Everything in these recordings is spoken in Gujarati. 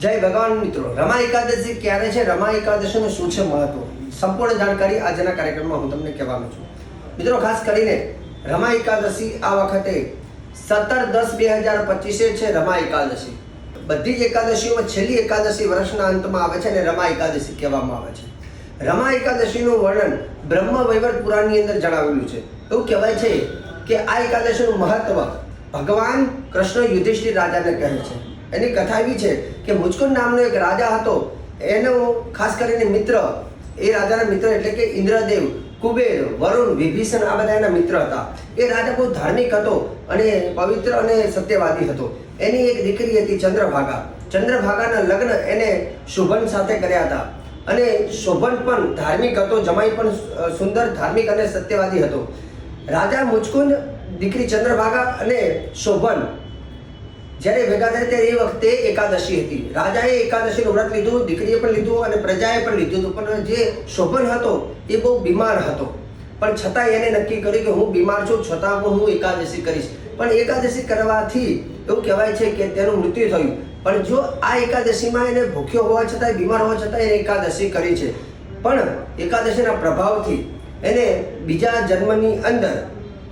જય ભગવાન મિત્રો, રમા એકાદશી ક્યારે છે, રમા એકાદશીનું શું છે મહત્વ, સંપૂર્ણ જાણકારી આજના કાર્યક્રમમાં હું તમને કહેવાનો છું. મિત્રો, ખાસ કરીને રમા એકાદશી આ વખતે 17/10/2025 છે રમા એકાદશી. બધી જ એકાદશીઓમાં છેલ્લી એકાદશી વર્ષના અંતમાં આવે છે અને રમા એકાદશી કહેવામાં આવે છે. રમા એકાદશીનું વર્ણન બ્રહ્મ વૈવર્ત પુરાણની અંદર જણાવેલું છે. એવું કહેવાય છે કે આ એકાદશીનું મહત્વ ભગવાન કૃષ્ણ યુધિષ્ઠિર રાજાને કહે છે. એની કથા એવી છે કે મુચકુંદ નામનો એક રાજા હતો. એનો ખાસ કરીને મિત્ર, એ રાજાના મિત્ર એટલે કે ઇન્દ્રદેવ, કુબેર, વરુણ, વિભીષણ આ બધા એના મિત્ર હતા. એ રાજા બહુ ધાર્મિક હતો અને પવિત્ર અને સત્યવાદી હતો. એની એક દીકરી હતી ચંદ્રભાગા. ચંદ્રભાગાના લગ્ન એને શોભન સાથે કર્યા હતા અને શોભન પણ ધાર્મિક હતો, જમાઈ પણ સુંદર, ધાર્મિક અને સત્યવાદી હતો. રાજા મુચકુંદ, દીકરી ચંદ્રભાગા અને શોભન જ્યારે ભેગા થાય ત્યારે એ વખતે એકાદશી હતી. રાજાએ એકાદશીનું વ્રત લીધું, દીકરીએ પણ લીધું અને પ્રજાએ પણ લીધું હતું. પણ જે શોભન હતો એ બહુ બીમાર હતો. પણ છતાં એને નક્કી કર્યું કે હું બીમાર છું, છતાં પણ હું એકાદશી કરીશ. પણ એકાદશી કરવાથી એવું કહેવાય છે કે તેનું મૃત્યુ થયું. પણ જો આ એકાદશીમાં એને ભૂખ્યો હોવા છતાં, બીમાર હોવા છતાં એને એકાદશી કરી છે. પણ એકાદશીના પ્રભાવથી એને બીજા જન્મની અંદર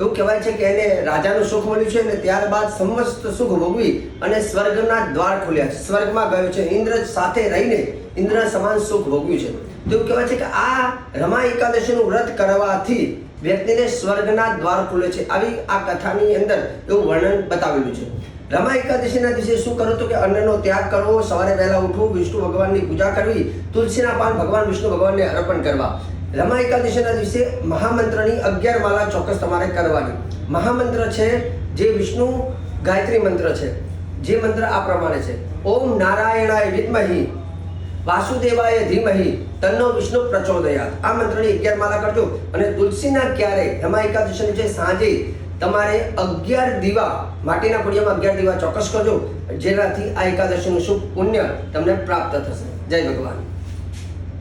એવું કહેવાય છે કે એને રાજાનું સુખ મળ્યું છે અને ત્યારબાદ સમસ્ત સુખ ભોગવી અને સ્વર્ગના દ્વાર ખોલ્યા છે. સ્વર્ગમાં ગયો છે, ઇન્દ્ર સાથે રહીને ઇન્દ્ર સમાન સુખ ભોગવ્યું છે. તો એવું કહેવાય છે કે આ રમા એકાદશીનું વ્રત કરવાથી વ્યક્તિને સ્વર્ગના દ્વાર ખુલે છે. આવી આ કથાની અંદર એવું વર્ણન બતાવેલું છે. રમા એકાદશીના દિવસે શું કરો તો કે અન્નનો ત્યાગ કરવો, સવારે વહેલા ઉઠવું, વિષ્ણુ ભગવાનની પૂજા કરવી, તુલસીના પાન ભગવાન વિષ્ણુ ભગવાનને અર્પણ કરવા. રમા એકાદશીના દિવસે મહામંત્રની 11 માળા ચોક્કસ તમારે કરવાની. મહામંત્ર છે જે વિષ્ણુ ગાયત્રી મંત્ર છે. જે મંત્ર આ પ્રમાણે છે: ઓમ નારાયણાય વિદ્મહિ વાસુદેવાય ધીમહિ તન્નો વિષ્ણુ પ્રચોદયાત. આ મંત્રની 11 માળા કરજો. અને તુલસીના ક્યારે રમા એકાદશીની છે સાંજે તમારે 11 દીવા, માટીના પુડિયામાં 11 દીવા ચોક્કસ કરજો, જેનાથી આ એકાદશીનું શુભ પુણ્ય તમને પ્રાપ્ત થશે. જય ભગવાન.